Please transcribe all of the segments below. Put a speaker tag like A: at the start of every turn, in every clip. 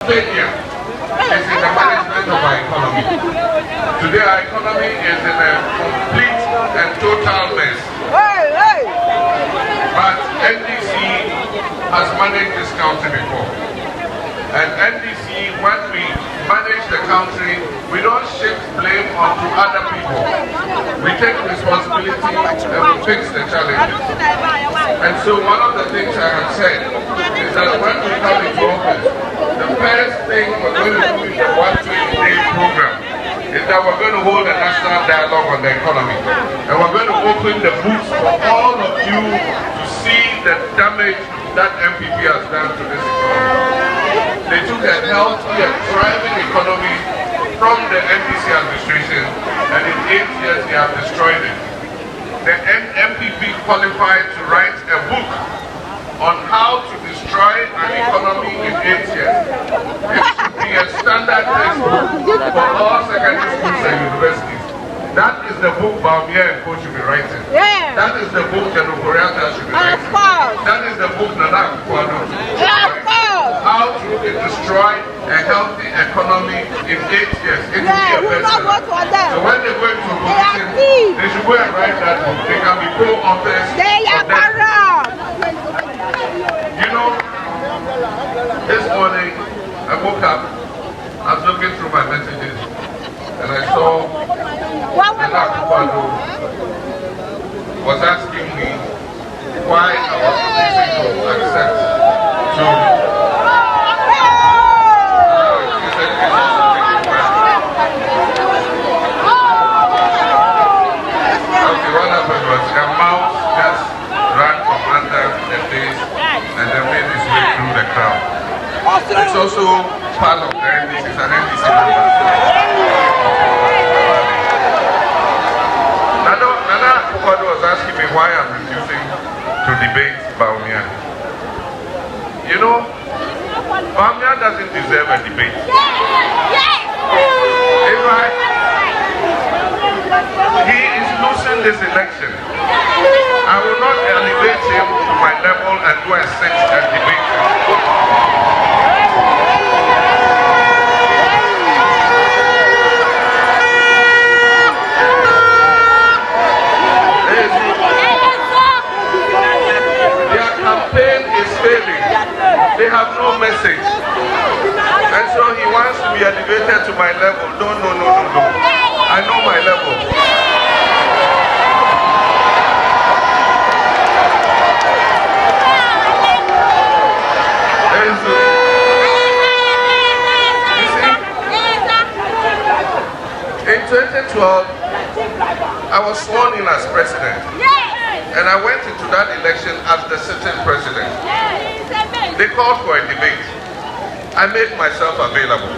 A: failure is in the management of our economy. Today our economy is in a complete and total mess. But NDC has managed this country before. And NDC, when we manage the country, we don't shift blame onto other people. We take responsibility and we fix the challenges. And so one of the things I have said is that when we come into office, the first thing we're going to do in the 120-day program is that we're going to hold a national dialogue on the economy. And we're going to open the books for all of you to see the damage that MPP has done to this economy. They took a healthy and thriving economy from the NDC administration, and in 8 years they have destroyed it. The MPP qualified to write a book on how to destroy an economy in 8 years. It should be a standard textbook for all secondary schools and universities. That is the book Bawumia and Co should be writing. Yeah. That is the book General Koreata should be writing. That is the book Nana Akufo-Addo should be writing. How to destroy a healthy economy in 8 years. It will be a best seller. So when they go into opposition, they should go and write that book. They can be co-authors of that. You know, this morning I woke up, I was looking through my messages, and I saw Nana Akufo-Addo was asking me why I was refusing to accept to. What happened was a mouse just ran from under the face and then made its way through the crowd. It's also part of the NDC, it's an NDC member. Nana Akufo-Addo was asking me why I'm refusing to debate Bawumia. You know, Bawumia doesn't deserve a debate. He is losing this election. I will not elevate him to my level and go and sit and debate him. Their campaign is failing. They have no message. And so he wants to be elevated to my level. No. I know my level. You see, in 2012, I was sworn in as president. And I went into that election as the sitting president. They called for a debate. I made myself available.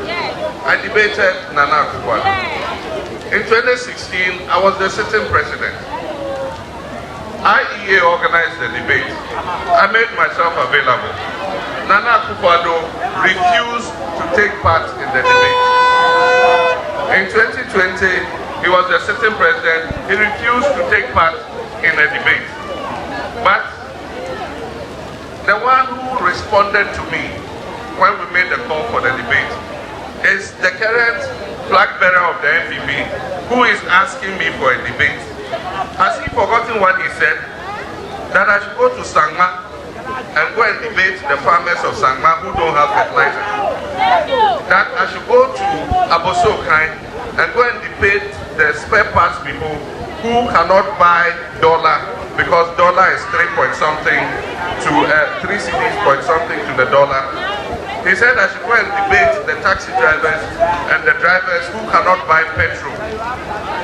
A: I debated Nana Akufo-Addo. In 2016, I was the sitting president. IEA organized the debate. I made myself available. Nana Akufo-Addo refused to take part in the debate. In 2020, he was the sitting president. He refused to take part in a debate. But the one who responded to me when we made the call for the debate is the current flag bearer of the MPP, who is asking me for a debate. Has he forgotten what he said? That I should go to Sangma and go and debate the farmers of Sangma who don't have fertilizer. That I should go to Abosokai and go and debate the spare parts people who cannot buy dollar because dollar is 3 point something to 3 cedis point something to the dollar. He said I should go and debate the taxi drivers and the drivers who cannot buy petrol.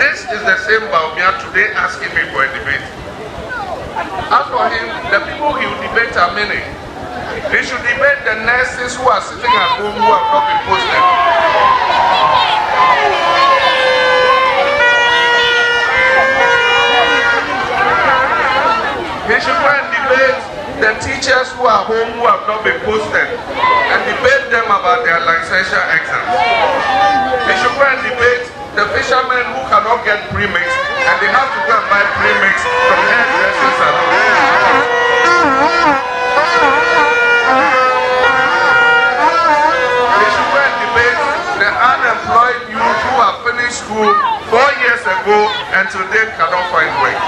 A: This is the same Bawumia today asking me for a debate. As for him, the people he will debate are many. He should debate the nurses who are sitting at home who have not been posted. He should go and debate the teachers who are home who have not been posted and debate them about their licensure exams. We should go and debate the fishermen who cannot get premix and they have to go and buy premix from hairdressers alone. We should years ago and today cannot find work.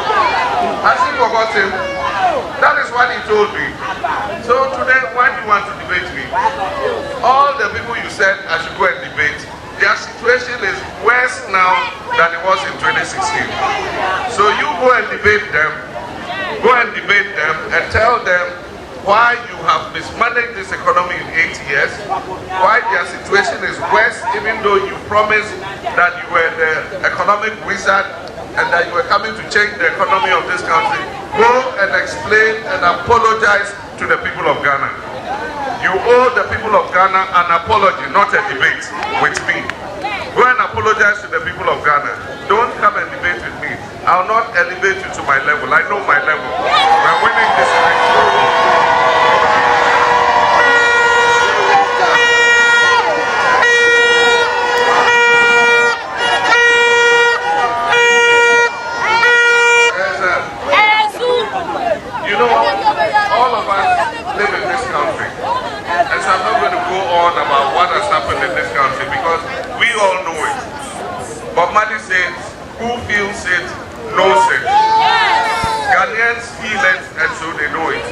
A: Has he forgotten? That is what he told me. So today, why do you want to debate me? All the people you said I should go and debate, their situation is worse now than it was in 2016. So you go and debate them, and tell them why you have mismanaged this economy in 8 years, why their situation is worse even though you promised that you were the economic wizard and that you were coming to change the economy of this country. Go and explain and apologize to the people of Ghana. You owe the people of Ghana an apology, not a debate with me. Go and apologize to the people of Ghana. Don't come and debate with me. I'll not elevate you to my level. I know my level. We're winning this election. You know, all of us live in this country. And so I'm not going to go on about what has happened in this country because we all know it. But Madi says, who feels it, knows it. Ghanaians feel it and so they know it.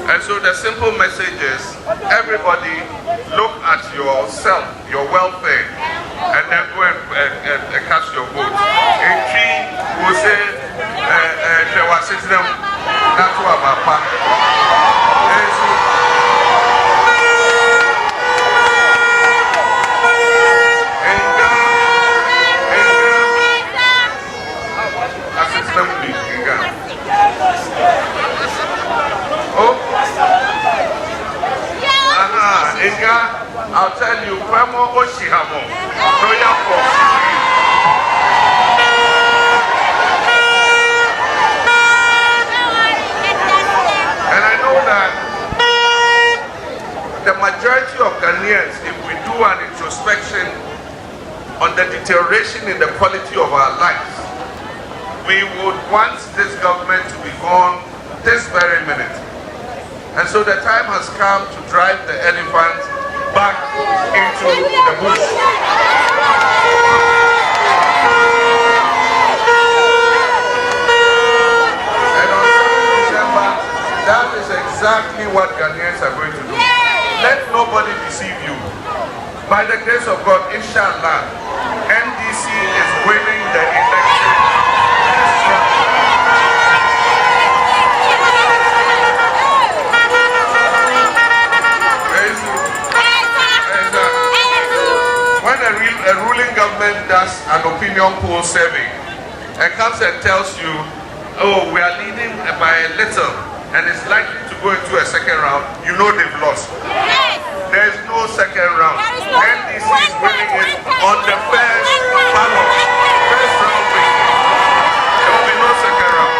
A: And so the simple message is, everybody look at yourself, your welfare, and then go and cast your vote. A tree will say, there was a system, that's what Papa. I'll tell you, Pramo Oshihamo, Royal Force. And I know that the majority of Ghanaians, if we do an introspection on the deterioration in the quality of our lives, we would want this government to be gone this very minute. And so the time has come to drive the elephant back into the bush. And on 7th December, that is exactly what Ghanaians are going to do. Let nobody deceive you. By the grace of God, inshallah, NDC is winning the election. When a ruling government does an opinion poll survey and comes and tells you, oh, we are leading by a little and it's likely to go into a second round, you know they've lost. There is no second round. NDC is winning it on the first ballot. First round win. There will be no second round.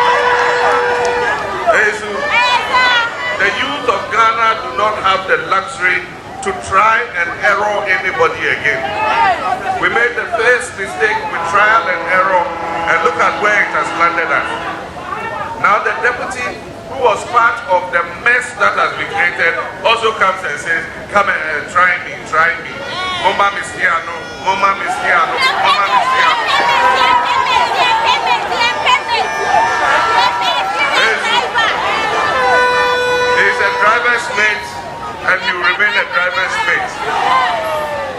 A: The youth of Ghana do not have the luxury to try and error anybody again. We made the first mistake with trial and error, and look at where it has landed us. Now the deputy, who was part of the mess that has been created, also comes and says, come and try me. Mama Mistiano, Mama Mistiano, Mama Mistiano. He's a driver's mate, and you remain a driver's mate.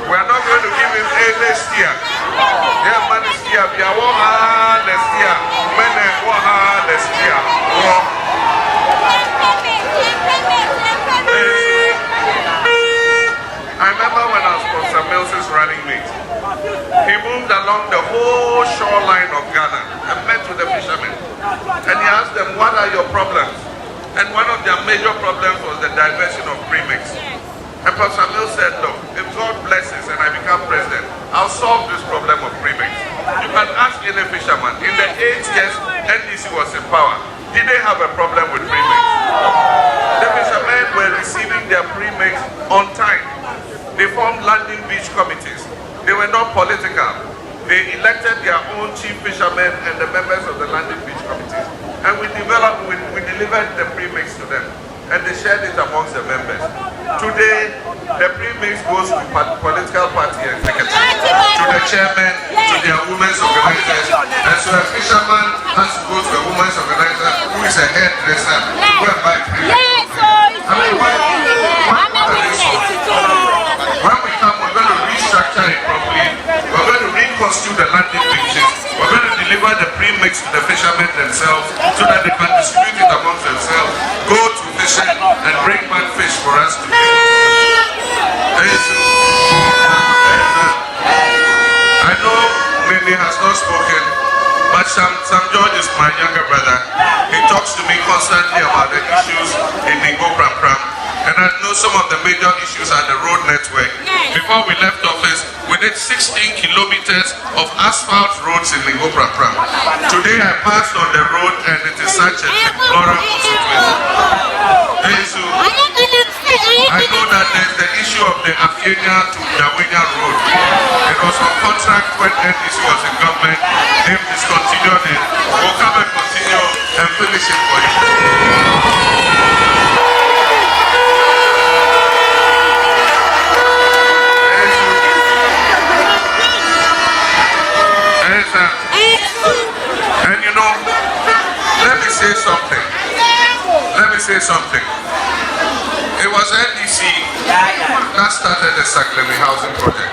A: We are not going to give him a steer. Yeah, man, steer. We are one steer. Men and one steer. I remember when I was Professor Mills's running mate. He moved along the whole shoreline of Ghana and met with the fishermen. And he asked them, what are your problems? And one of their major problems was the diversion of premix. And Professor Mills said, look, if God blesses and I become president, I'll solve this problem of premix. You can ask any fisherman. In the 8 years NDC was in power, did they have a problem with premix? The fishermen were receiving their premix on time. They formed landing beach committees. They were not political. They elected their own chief fishermen and the members of the landing beach committees. And we delivered the premix to them. And they shared it amongst the members. Today, the premix goes to political party executives to the chairman, to their women's organizers. And so a fisherman has to go to a women's organizer who is a hairdresser to go and buy premium. When we come, we're going to restructure it properly. We're going to reconstitute the landing pages. We're going to deliver the premix to the fishermen themselves so that they can distribute it amongst themselves, go to fishing and bring back fish for us to eat. I know Mimi has not spoken, but Sam George is my younger brother. He talks to me constantly about the issues in Prampram. And I know some of the major issues are the road network. Before we left office, we did 16 kilometers of asphalt roads in Prampram. Today I passed on the road and it is such a deplorable situation. I know that there's the issue of the Afenia to Bawumia road. It was on contract when NDC was in government. They've discontinued it. We'll come and continue and finish it for you. And you know, let me say something. It was NDC that started the Saklemi housing project.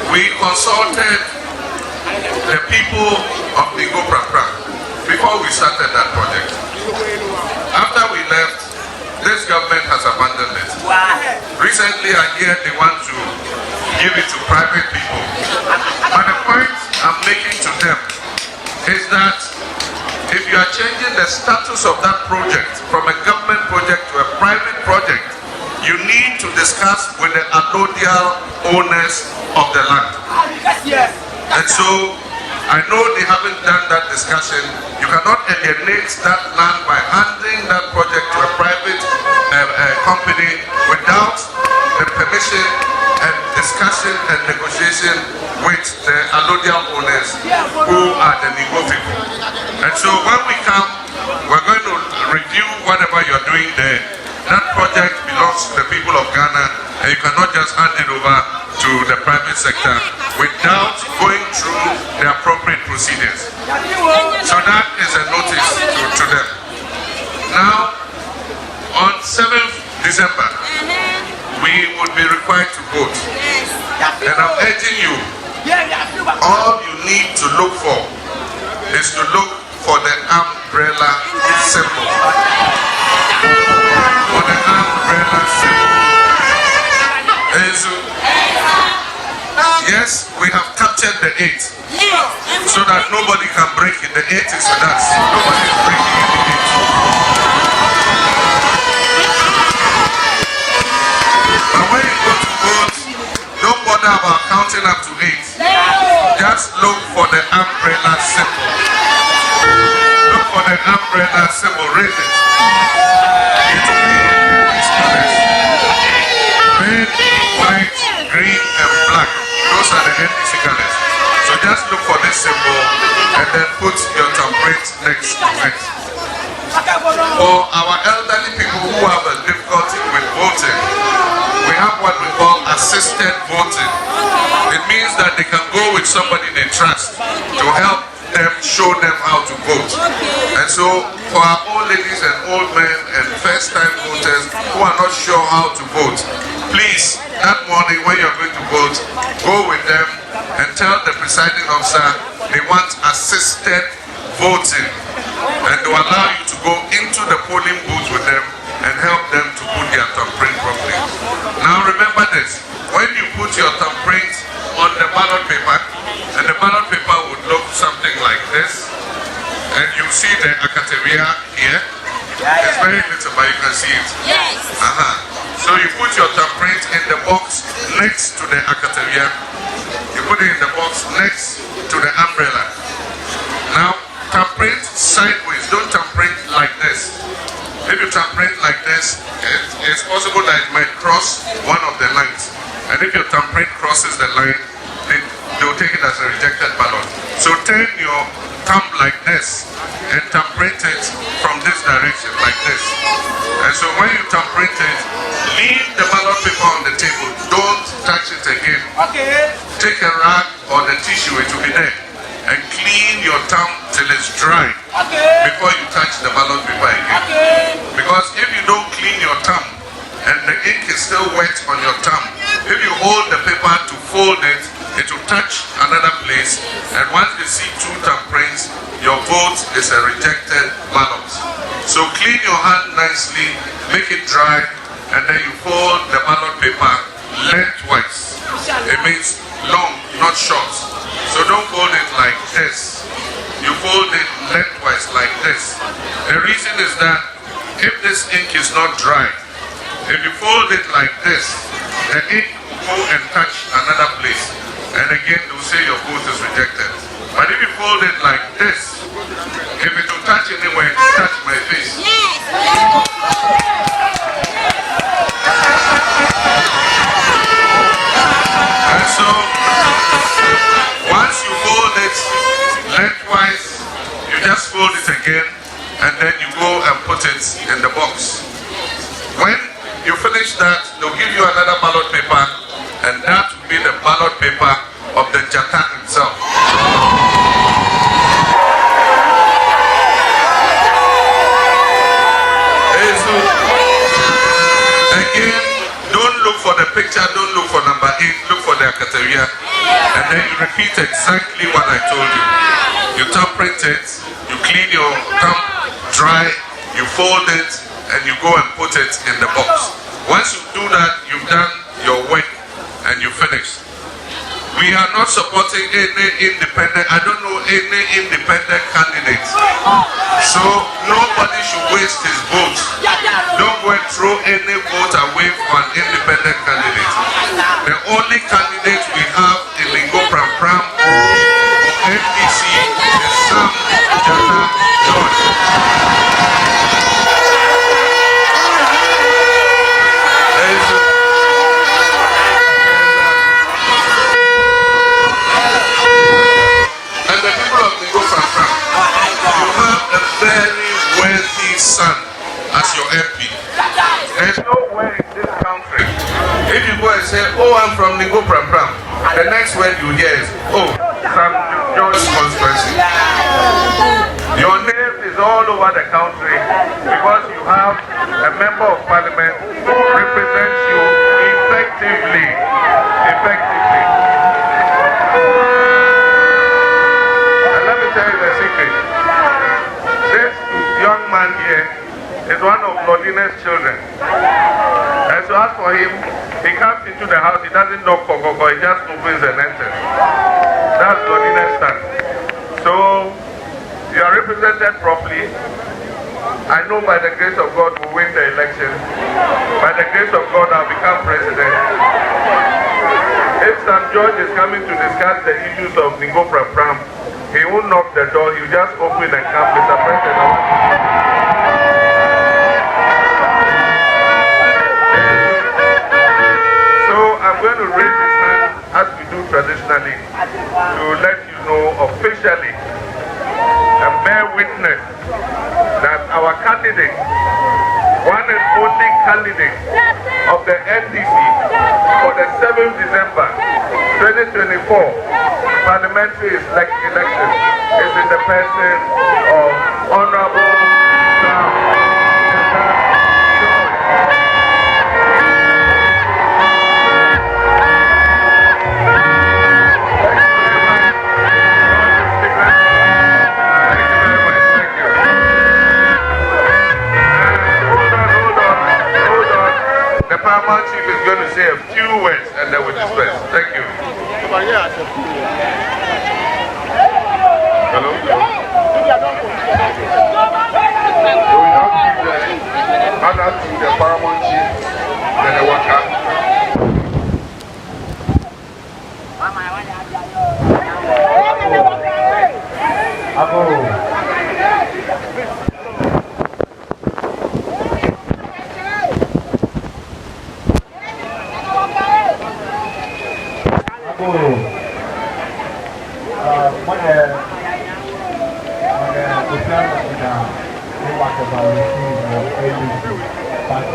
A: We consulted the people of Prampram before we started that project. After we left, this government has abandoned it. Recently I hear they want to give it to private people. But the point I'm making to them is that if you are changing the status of that project from a government project to a private project, you need to discuss with the allodial owners of the land. And so, I know they haven't done that discussion. You cannot alienate that land by handing that project to a private company without the permission and discussion and negotiation with the allodial owners who are the Nigo people. And so when we come, we're going to review whatever you're doing there. That project belongs to the people of Ghana, and you cannot just hand it over to the private sector without going through the appropriate procedures. So that is a notice to them. Now, on 7th December, we would be required to vote. And I'm urging you, all you need to look for is to look for the umbrella symbol. For the umbrella symbol. Yes, we have captured the 8 so that nobody can break it. The 8 is with us. Nobody is breaking the 8. But when you go to vote, don't bother about counting up to 8. Just look for the umbrella symbol. Look for the umbrella symbol. Raise it. It will be these colors. Red, white, green, and black. Those are the NDC colors. So just look for this symbol and then put your thumbprint next to it. For our elderly people who have a difficulty with voting, we have what we call assisted voting. It means that they can go with somebody they trust to help them, show them how to vote. And so for our old ladies and old men and first-time voters who are not sure how to vote, please, that morning when you're going to vote, go with them and tell the presiding officer they want assisted voting, and to allow you to go into the polling booth with them and help them to put their thumbprint properly. Now remember this, when you put your thumbprint on the ballot paper, and the ballot paper would look something like this, and you see the Akateria here. It's very little, but you can see it.
B: Yes.
A: So you put your thumbprint in the box next to the Akateria. You put it in the box next to the umbrella. Now, thumbprint sideways. Don't thumbprint like this. If you thumbprint like this, it's possible that it might cross one of the lines. And if your thumbprint crosses the line, they'll take it as a rejected ballot. So turn your thumb like this and thumbprint it from this direction, like this. And so when you thumbprint it, leave the ballot paper on the table. Don't touch it again.
B: Okay.
A: Take a rag or the tissue, it will be there, and clean your thumb till it's dry.
B: Okay.
A: Before you touch the ballot paper again.
B: Okay.
A: Because if you don't clean your thumb and the ink is still wet on your thumb, if you hold the paper to fold it, it will touch another place, and once they see two thumbprints, your vote is a rejected ballot. So clean your hand nicely, make it dry, and then you fold the ballot paper lengthwise. It means long, not short. So don't fold it like this. You fold it lengthwise like this. The reason is that if this ink is not dry, if you fold it like this, the ink will go and touch another place. And again, they will say your vote is rejected. But if you fold it like this, if it will touch anywhere, touch my face. And so, once you fold it lengthwise, you just fold it again, and then you go and put it in the box. When you finish that, they'll give you another ballot paper, and that will be the ballot paper of the Jata himself. Again, don't look for the picture, don't look for number 8, look for the criteria, and then you repeat exactly what I told you. You thumbprint it, you clean your thumb dry, you fold it, and you go and put it in the box. Once you do that, you've done your work and you finish. We are not supporting any independent, I don't know any independent candidate. So nobody should waste his vote. Don't go and throw any vote away for an independent candidate. The only candidate we have in Lingo Prampram NDC is Sam Jata John. And the people of Lingo Prampram, you have a very wealthy son as your MP. There's nowhere in this country, if you go and say, oh, I'm from Lingo Prampram, the next word you hear is, oh, Sam John's constituency. Your name is all over the country because you have a member of parliament who represents you effectively. And let me tell you the secret. This young man here is one of Lordina's children. And so as for him, he comes into the house, he doesn't knock, he just opens and enters. That's Lordina's son. So, you are represented properly. I know by the grace of God we'll win the election. By the grace of God I'll become president. If Sam George is coming to discuss the issues of Lingo Prampram, he won't knock the door, he'll just open and come, Mr. President. So I'm going to raise his hand as we do traditionally to let you know officially and bear witness that our candidate, one and only candidate of the NDC for the 7th December 2024 parliamentary election is in the person of Honorable Sam Paramount Chief is going to say a few words and then we'll disperse. Thank you. Hello? So we now give the honor to the Paramount Chief, then the worker.
C: Party,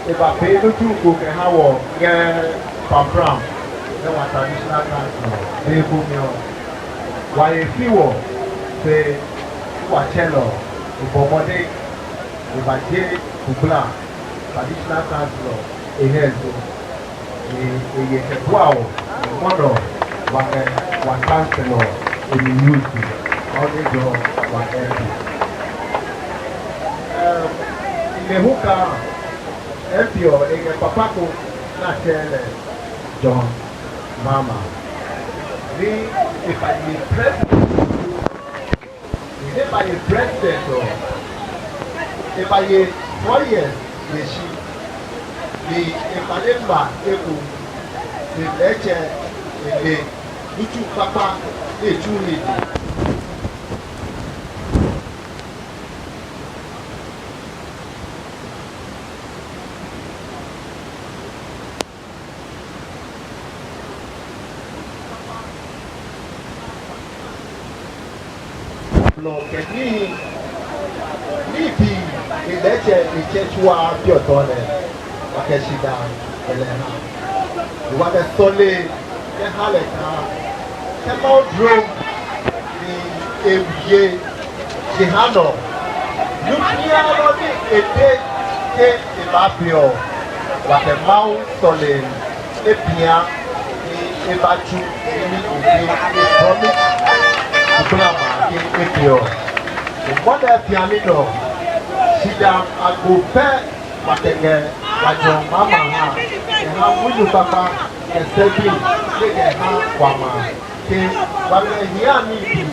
B: If I pay the two cook and how Prampram, then what traditional council, they put me on. Why if you say, what cello, if Bomode, if I did Kubla, traditional council, a head to wow, model, one councilor, in the youth, all the door, one MP. In the hookah. Empio, a papaco, not John Mama. If I be president, if I be president, or if I be 4 years, if I live back, the lecture, the two papa, the two ladies. Can me be in that church war your daughter, like she down, you want a solid, the Halleck, come out drove the handle. Look here, a day, a mapio, like a mouth solid, a pia, a batu, a promise. What a pianino, she down a go pet, but again, like your mamma, and how would you papa, and stepping, take a hand, Wama, what a year need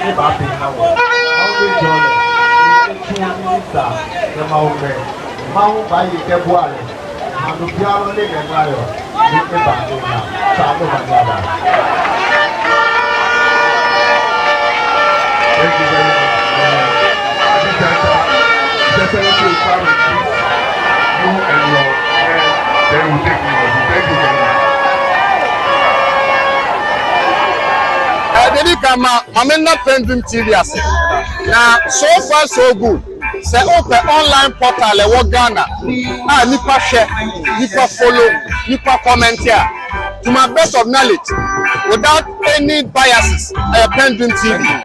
B: if I be how, always join the mountain, Mount by the Boile, and the piano leg and liar, with the back, Chavo Manada. Thank you very much. I think that the secretary will come and treat you and your friends, then we'll take you. Thank you very much.
C: Dedi kama mamena PENDREAM TV ase. Na so far so good. Say open online portal e wo Ghana. Ah nipa share, nipa follow, nipa comment here. To my best of knowledge, without any biases, PENDREAM TV.